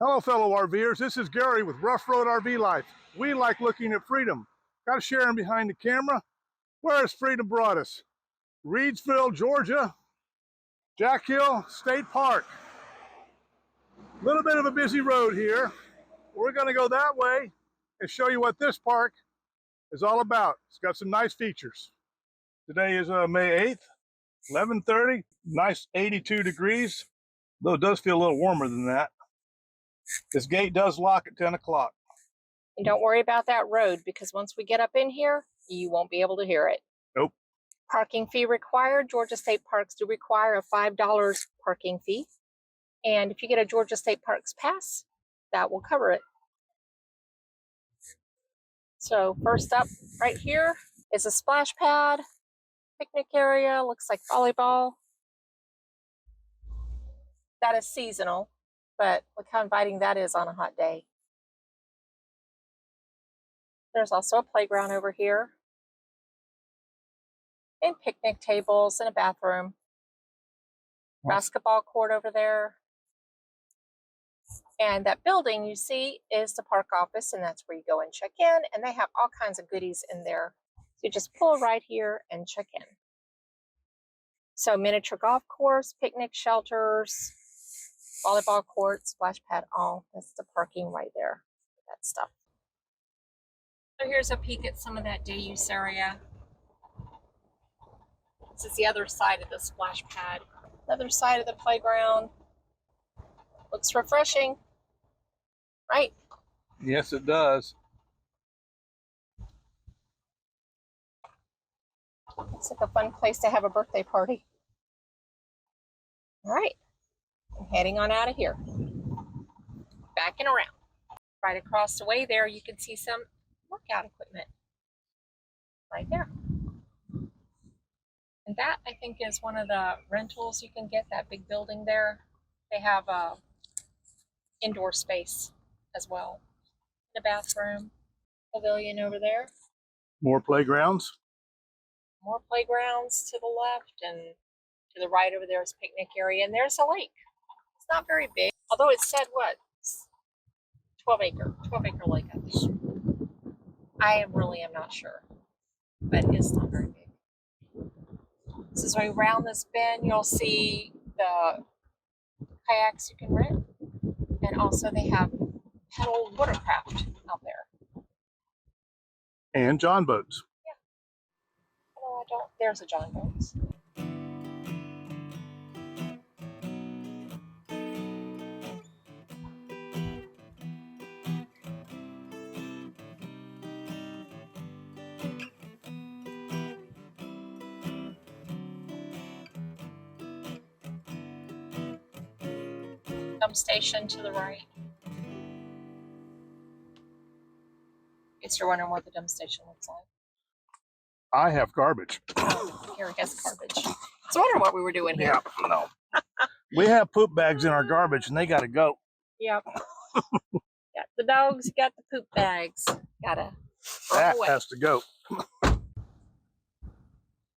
Hello, fellow RVers. This is Gary with Rough Road RV Life. We like looking at freedom. Got to share him behind the camera. Where has freedom brought us? Reidsville, Georgia, Jack Hill State Park. A little bit of a busy road here. We're going to go that way and show you what this park is all about. It's got some nice features. Today is May 8th, 11:30. Nice 82 degrees, though it does feel a little warmer than that. This gate does lock at 10 o'clock. And don't worry about that road, because once we get up in here, you won't be able to hear it. Nope. Parking fee required. Georgia State Parks do require a $5 parking fee. And if you get a Georgia State Parks pass, that will cover it. So first up right here is a splash pad, picnic area, looks like volleyball. That is seasonal, but look how inviting that is on a hot day. There's also a playground over here, and picnic tables and a bathroom. Basketball court over there. And that building you see is the park office, and that's where you go and check in, and they have all kinds of goodies in there. So you just pull right here and check in. So miniature golf course, picnic shelters, volleyball court, splash pad, all. That's the parking right there, that stuff. So here's a peek at some of that day use area. This is the other side of the splash pad. The other side of the playground. Looks refreshing, right? Yes, it does. Looks like a fun place to have a birthday party. All right, I'm heading on out of here. Backing around. Right across the way there, you can see some workout equipment. Right there. And that, I think, is one of the rentals you can get, that big building there. They have a indoor space as well. The bathroom, pavilion over there. More playgrounds. More playgrounds to the left, and to the right over there is picnic area, and there's a lake. It's not very big, although it said what? 12 acre lake, I think. I really am not sure, but it's not very big. So as we round this bend, you'll see the kayaks you can rent, and also they have pedal watercraft out there. And John boats. Yeah. No, I don't. There's a John boats. Dump station to the right. Guess you're wondering what the dump station looks like. I have garbage. Here has garbage. I was wondering what we were doing here. Yeah, no. We have poop bags in our garbage, and they got to go. Yep. Got the dogs, got the poop bags. Gotta throw That away. has to go.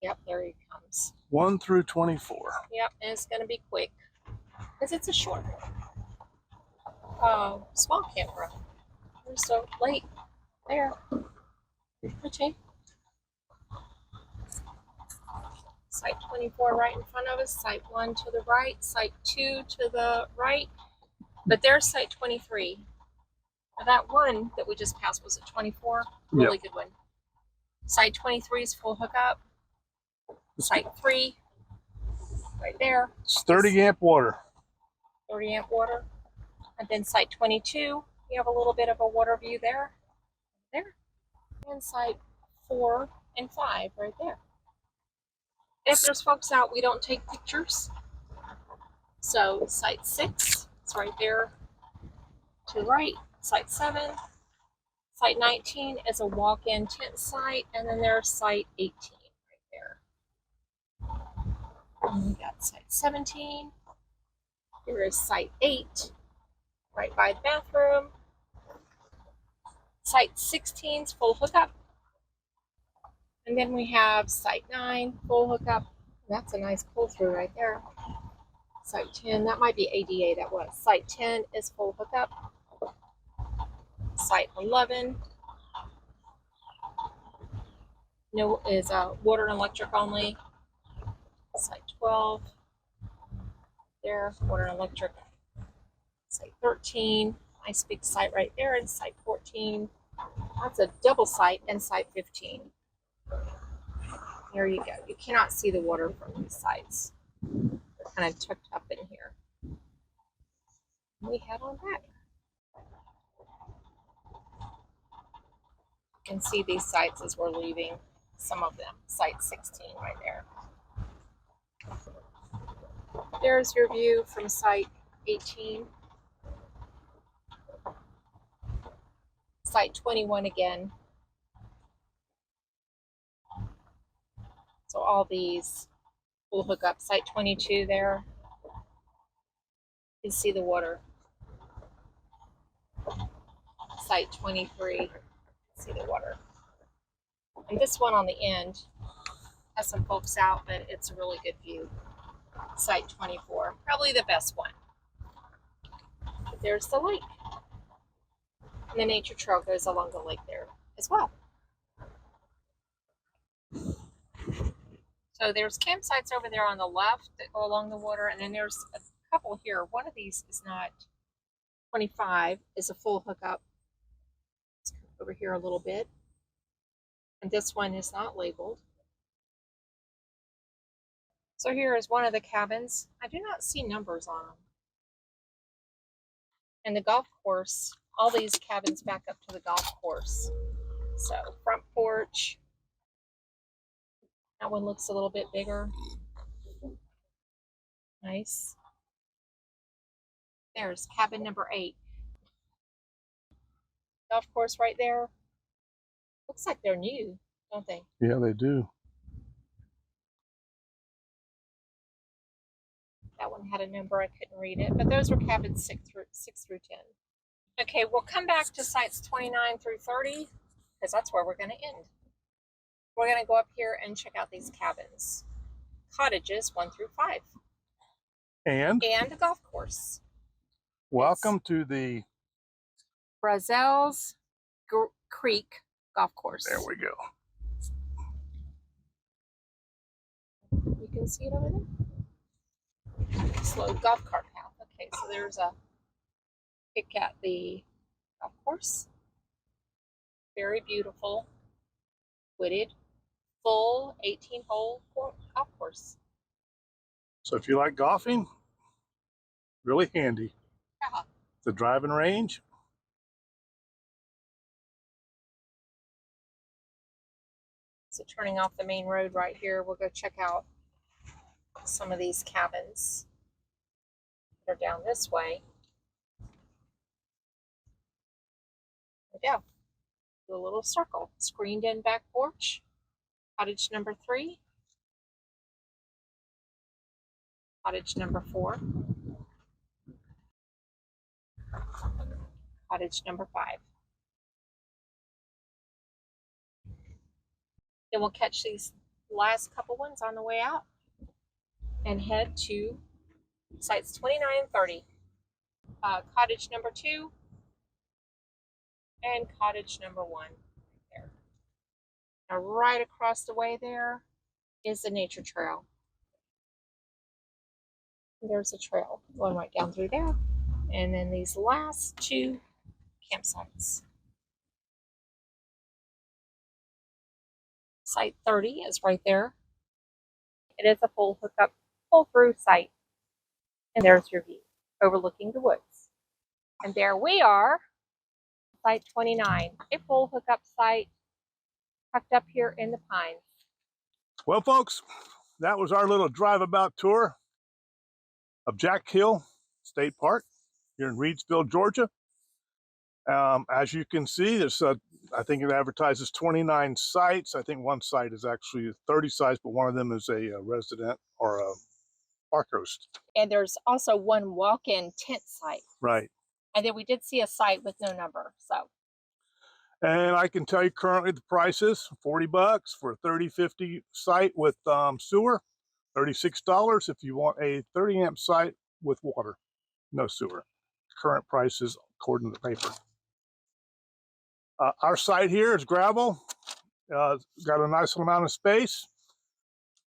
Yep, there he comes. 1 through 24. Yep, and it's gonna be quick, because it's a short small campground. There's the lake there. Pretty. Site 24 right in front of us, site 1 to the right, site 2 to the right, but there's site 23. Now that one that we just passed was at 24, really good one. Site 23 is full hookup. Site 3, right there. It's 30 amp water. 30 amp water. And then site 22, you have a little bit of a water view there. And site 4 and 5 right there. If there's folks out, we don't take pictures. So site 6, it's right there to the right. Site 7, site 19 is a walk-in tent site, and then there's site 18 right there. And we got site 17. Here is site 8, right by the bathroom. Site 16 is full hookup. And then we have site 9, full hookup. That's a nice pull through right there. Site 10, that might be ADA, that was. Site 10 is full hookup. Site 11 no is water and electric only. Site 12 there, water and electric. Site 13, nice big site right there, and site 14. That's a double site, and site 15. There you go. You cannot see the water from these sites. They're kind of tucked up in here. We head on back. You can see these sites as we're leaving. Some of them. Site 16 right there. There's your view from site 18. Site 21 again. So all these will hook up. Site 22 there. You can see the water. Site 23. See the water. And this one on the end has some folks out, but it's a really good view. Site 24, probably the best one. But there's the lake. And the nature trail goes along the lake there as well. So there's campsites over there on the left that go along the water, and then there's a couple here. One of these is not 25, is a full hookup. Let's come over here a little bit. And this one is not labeled. So here is one of the cabins. I do not see numbers on them. And the golf course, all these cabins back up to the golf course. So front porch. That one looks a little bit bigger. Nice. There's cabin number 8. Golf course right there. Looks like they're new, don't they? Yeah, they do. That one had a number, I couldn't read it, but those were cabins 6 through 10. Okay, we'll come back to sites 29 through 30 because that's where we're going to end. We're going to go up here and check out these cabins. Cottages 1 through 5. And the golf course. welcome to the Brazell's Creek Golf Course. There we go. You can see it over there. Slow golf cart path. Okay, so there's a pick at the golf course. Very beautiful, wooded, full 18-hole golf course. So if you like golfing, really handy. Yeah. The driving range. So turning off the main road right here, we'll go check out some of these cabins that are down this way. There we go. Do a little circle. Screened in back porch. Cottage number 3. Cottage number 4. Cottage number 5. Then we'll catch these last couple ones on the way out and head to sites 29 and 30. Cottage number 2 and cottage number 1 there. Now right across the way there is the nature trail. There's a trail going right down through there. And then these last 2 campsites. Site 30 is right there. It is a full hookup, full through site. And there's your view overlooking the woods. And there we are, site 29, a full hookup site tucked up here in the pines. Well, folks, that was our little drive-about tour of Jack Hill State Park here in Reidsville, Georgia. As you can see, there's I think it advertises 29 sites. I think one site is actually 30 sites, but one of them is a resident or a park host. And there's also one walk-in tent site. Right. And then we did see a site with no number. So. And I can tell you currently the price is $40 for a 30-50 site with sewer, $36 if you want a 30 amp site with water, no sewer. Current prices according to the paper. Our site here is gravel. Got a nice amount of space.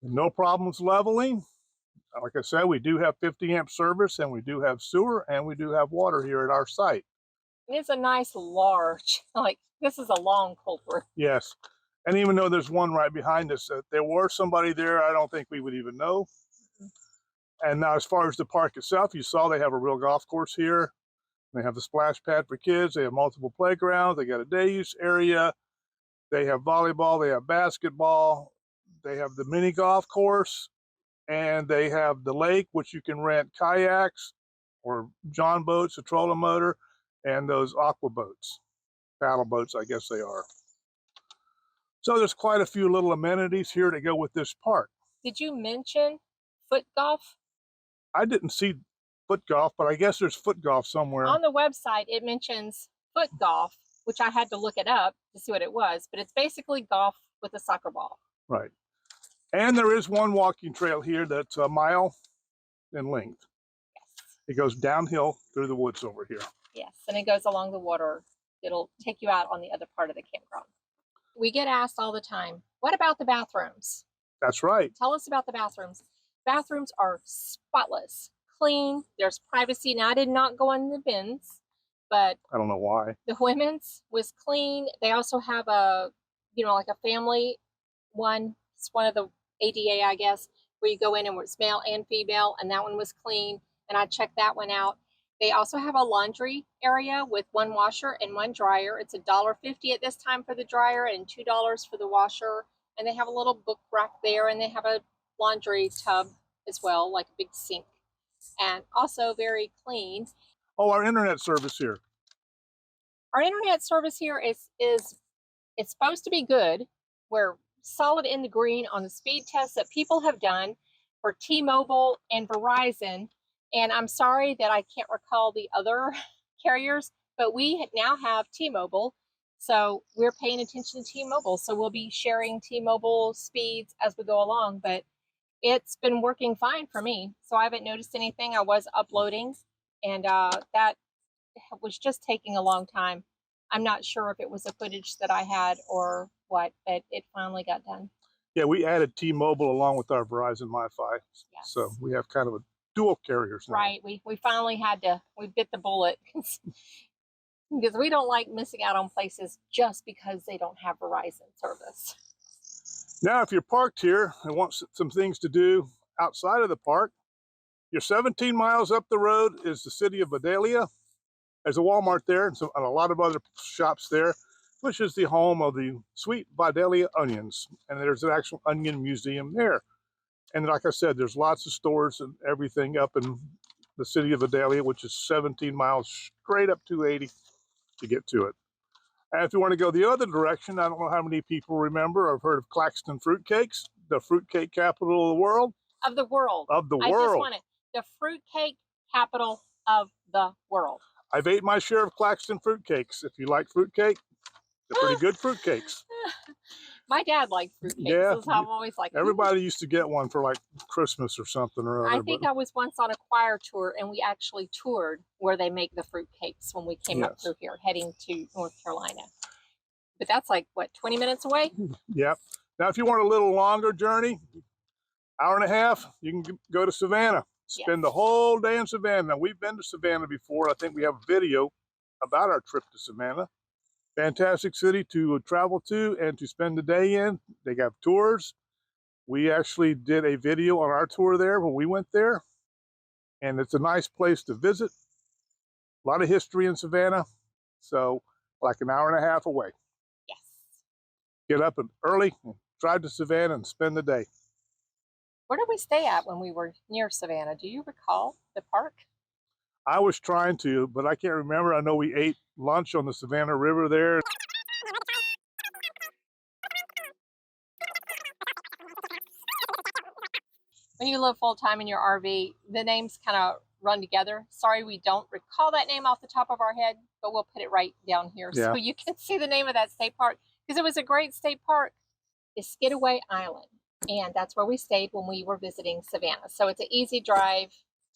No problems leveling. Like I said, we do have 50 amp service, and we do have sewer, and we do have water here at our site. It's a nice large, like this is a long culvert. Yes. And even though there's one right behind us, there were somebody there, I don't think we would even know. And now as far as the park itself, you saw they have a real golf course here. They have the splash pad for kids. They have multiple playgrounds. They got a day use area. They have volleyball. They have basketball. They have the mini golf course. And they have the lake, which you can rent kayaks or john boats, a trolling motor, and those aqua boats, paddle boats, I guess they are. So there's quite a few little amenities here to go with this park. Did you mention foot golf? I didn't see foot golf, but I guess there's foot golf somewhere. On the website, it mentions foot golf, which I had to look it up to see what it was, but it's basically golf with a soccer ball. Right. And there is one walking trail here that's a mile in length. Yes. It goes downhill through the woods over here. Yes, and it goes along the water. It'll take you out on the other part of the campground. We get asked all the time, what about the bathrooms? That's right. Tell us about the bathrooms. Bathrooms are spotless, clean. There's privacy. Now, I did not go in the bins, but I don't know why. the women's was clean. They also have a, like a family one. It's one of the ADA, I guess, where you go in and it's male and female, and that one was clean. And I checked that one out. They also have a laundry area with one washer and one dryer. It's $1.50 at this time for the dryer and $2 for the washer. And they have a little book rack there, and they have a laundry tub as well, like a big sink. And also very clean. Oh, our internet service here. Our internet service here is it's supposed to be good. We're solid in the green on the speed tests that people have done for T-Mobile and Verizon. And I'm sorry that I can't recall the other carriers, but we now have T-Mobile. So we're paying attention to T-Mobile. So we'll be sharing T-Mobile speeds as we go along, but it's been working fine for me. So I haven't noticed anything. I was uploading, and that was just taking a long time. I'm not sure if it was the footage that I had or what, but it finally got done. Yeah, we added T-Mobile along with our Verizon MiFi. Yes. So we have kind of a dual carriers now. Right. We finally we bit the bullet because we don't like missing out on places just because they don't have Verizon service. Now, if you're parked here and want some things to do outside of the park, you're 17 miles up the road is the city of Vidalia. There's a Walmart there and a lot of other shops there, which is the home of the sweet Vidalia onions. And there's an actual onion museum there. And like I said, there's lots of stores and everything up in the city of Vidalia, which is 17 miles straight up 280 to get to it. And if you want to go the other direction, I don't know how many people remember or have heard of Claxton Fruitcakes, the fruitcake capital of the world. Of the world. Of the I world. just want it. The fruitcake capital of the world. I've ate my share of Claxton fruitcakes. If you like fruitcake, they're pretty good fruitcakes. My dad liked fruitcakes. Yeah, That's how I'm always like. Everybody used to get one for like Christmas or something or other. I think I was once on a choir tour, and we actually toured where they make the fruitcakes when we came up through here, heading to North Carolina. But that's like, what, 20 minutes away? Yep. Now, if you want a little longer journey, hour and a half, you can go to Savannah. Spend the whole day in Savannah. Now, we've been to Savannah before. I think we have a video about our trip to Savannah. Fantastic city to travel to and to spend the day in. They have tours. We actually did a video on our tour there when we went there. And it's a nice place to visit. A lot of history in Savannah. So, like an hour and a half away. Yes. Get up early and drive to Savannah and spend the day. Where did we stay at when we were near Savannah? Do you recall the park? I was trying to, but I can't remember. I know we ate lunch on the Savannah River there. When you live full-time in your RV, the names kind of run together. Sorry, we don't recall that name off the top of our head, but we'll put it right down here so you can see the name of that state park, because it was a great state park. It's Skidaway Island. And that's where we stayed when we were visiting Savannah. So it's an easy drive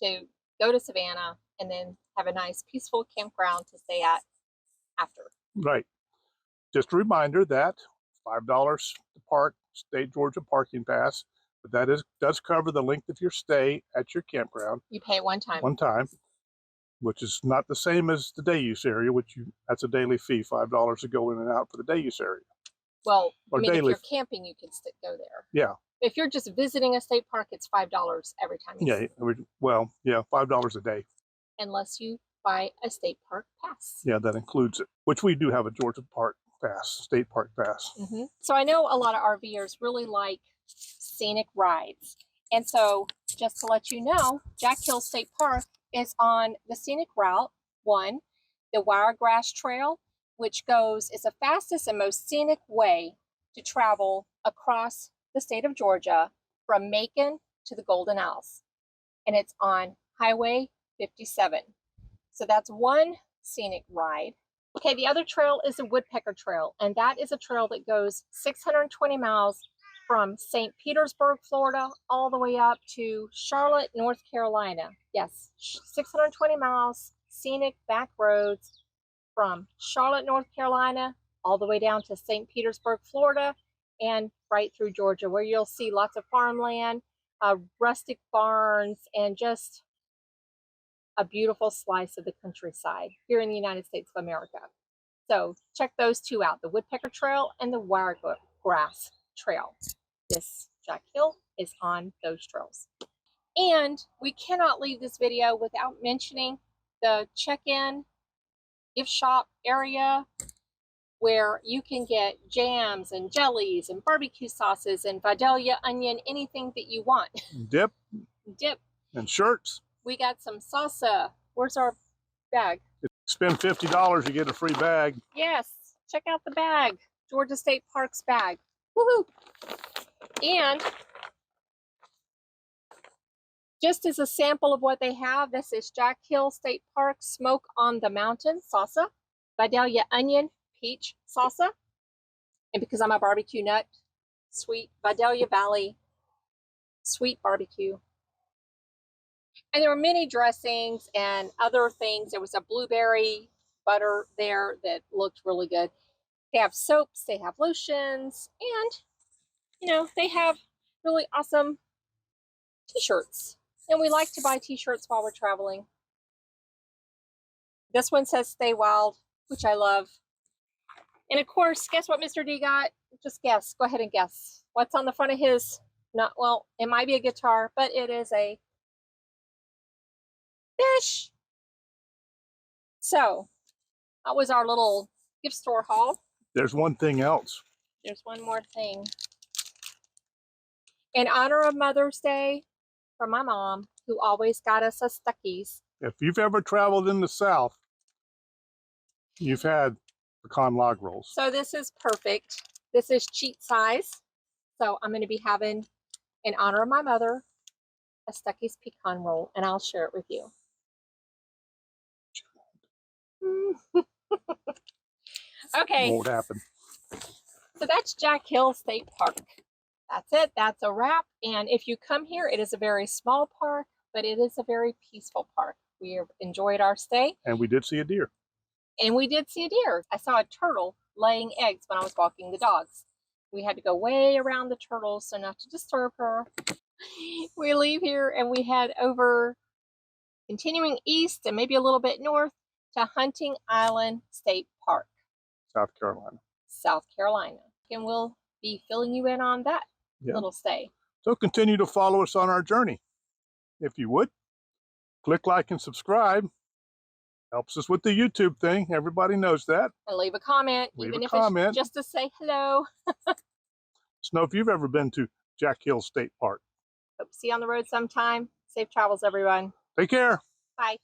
to go to Savannah and then have a nice peaceful campground to stay at after. Right. Just a reminder that $5 to park, state Georgia parking pass, but that does cover the length of your stay at your campground. You pay it one time. One time, which is not the same as the day use area, that's a daily fee, $5 to go in and out for the day use area. Well, Or I mean, daily. if you're camping, you can go there. Yeah. If you're just visiting a state park, it's $5 every time you Yeah. Well, yeah, $5 a day. unless you buy a state park pass. Yeah, that includes it, which we do have a Georgia park pass, state park pass. So I know a lot of RVers really like scenic rides. And so just to let you know, Jack Hill State Park is on the scenic route 1, the Wiregrass Trail, which is the fastest and most scenic way to travel across the state of Georgia from Macon to the Golden Isles. And it's on Highway 57. So that's one scenic ride. Okay, the other trail is the Woodpecker Trail, and that is a trail that goes 620 miles from St. Petersburg, Florida, all the way up to Charlotte, North Carolina. Yes, 620 miles, scenic back roads from Charlotte, North Carolina, all the way down to St. Petersburg, Florida, and right through Georgia, where you'll see lots of farmland, rustic barns, and just a beautiful slice of the countryside here in the United States of America. So check those two out, the Woodpecker Trail and the Wiregrass Trail. This Jack Hill is on those trails. And we cannot leave this video without mentioning the check-in gift shop area where you can get jams and jellies and barbecue sauces and Vidalia onion, anything that you want. Dip. Dip. And shirts. We got some salsa. Where's our bag? Spend $50, you get a free bag. Yes, check out the bag. Georgia State Parks bag. Woohoo! And just as a sample of what they have, this is Jack Hill State Park Smoke on the Mountain salsa, Vidalia onion peach salsa, and because I'm a barbecue nut, sweet Vidalia Valley sweet barbecue. And there were many dressings and other things. There was a blueberry butter there that looked really good. They have soaps, they have lotions, and, you know, they have really awesome t-shirts. And we like to buy t-shirts while we're traveling. This one says Stay Wild, which I love. And of course, guess what Mr. D got? Just guess. Go ahead and guess. What's on the front of his? Not, well, it might be a guitar, but it is a fish. So that was our little gift store haul. There's one thing else. There's one more thing. In honor of Mother's Day, from my mom, who always got us a Stuckies. If you've ever traveled in the South, you've had pecan log rolls. So this is perfect. This is cheat size. So I'm going to be having, in honor of my mother, a Stuckies pecan roll, and I'll share it with you. Okay. Won't happen. So that's Jack Hill State Park. That's it. That's a wrap. And if you come here, it is a very small park, but it is a very peaceful park. We enjoyed our stay. And we did see a deer. And we did see a deer. I saw a turtle laying eggs when I was walking the dogs. We had to go way around the turtle so not to disturb her. We leave here and we head over, continuing east and maybe a little bit north, to Hunting Island State Park. South Carolina. South Carolina. And we'll be filling you in on that little stay. So continue to follow us on our journey. If you would, click like and subscribe. Helps us with the YouTube thing. Everybody knows that. And leave a comment, even if it's just to say hello. Let us know if you've ever been to Jack Hill State Park. Hope to see you on the road sometime. Safe travels, everyone. Take care. Bye.